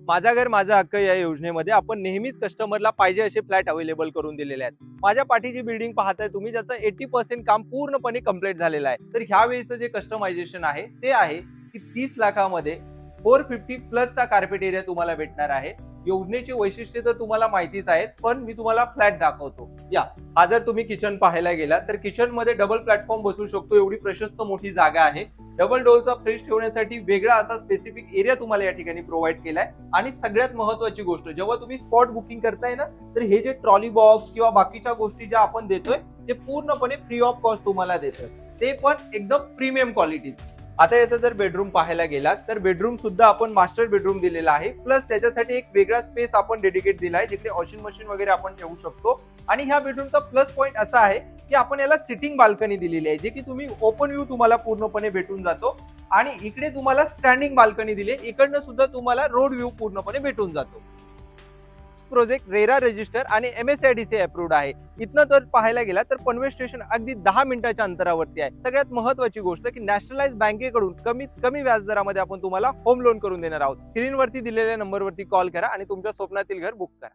माझा घर माझा हक्क या योजनेमध्ये आपण नेहमीच कस्टमरला पाहिजे असे फ्लॅट अवेलेबल करून दिलेले आहेत. माझ्या पाठीची बिल्डिंग पाहताय तुम्ही, ज्याचं 80% काम पूर्णपणे कंप्लीट झालेलं आहे. तर ह्या वेळेचं जे कस्टमायझेशन आहे ते आहे की 30 लाखामध्ये 450 प्लसचा कार्पेट एरिया तुम्हाला भेटणार आहे. योजनेची वैशिष्ट्ये तर तुम्हाला माहितीच आहेत, पण मी तुम्हाला फ्लॅट दाखवतो. या हा जर तुम्ही किचन पाहायला गेला तर किचन मध्ये डबल प्लॅटफॉर्म बसू शकतो, एवढी प्रशस्त मोठी जागा आहे. डबल डोअरचा फ्रीज ठेवण्यासाठी वेगळा असा स्पेसिफिक एरिया तुम्हाला या ठिकाणी प्रोव्हाइड केलाय. आणि सगळ्यात महत्त्वाची गोष्ट, जेव्हा तुम्ही स्पॉट बुकिंग करताय ना, तर हे जे ट्रॉली बॉक्स किंवा बाकीच्या गोष्टी ज्या आपण देतोय ते पूर्णपणे फ्री ऑफ कॉस्ट तुम्हाला देतोय, ते पण एकदम प्रीमियम क्वालिटीच. आता याचा जर बेडरूम पाहायला गेला तर बेडरूम सुद्धा आपण मास्टर बेडरूम दिलेला आहे, प्लस त्याच्यासाठी एक वेगळा स्पेस आपण डेडिकेट दिला आहे, जिकडे वॉशिंग मशीन वगैरे आपण ठेवू शकतो. आणि ह्या बेडरूमचा प्लस पॉइंट असा आहे की आपण याला सिटिंग बाल्कनी दिलेली आहे, जे की तुम्ही ओपन व्ह्यू तुम्हाला पूर्णपणे भेटून जातो. आणि इकडे तुम्हाला स्टँडिंग बाल्कनी दिली, इकडनं सुद्धा तुम्हाला रोड व्ह्यू पूर्णपणे भेटून जातो. प्रोजेक्ट रेरा रजिस्टर आणि MSIDC अप्रूव्ड आहे. इथनं तर पाहायला गेला तर पनवेल स्टेशन अगदी 10 मिनिटाच्या अंतरावरती आहे. सगळ्यात महत्त्वाची गोष्ट की नॅशनलाइज बँकेकडून कमीत कमी व्याजदरामध्ये आपण तुम्हाला होम लोन करून देणार आहोत. स्क्रीनवरती दिलेल्या नंबरवरती कॉल करा आणि तुमच्या स्वप्नातील घर बुक करा.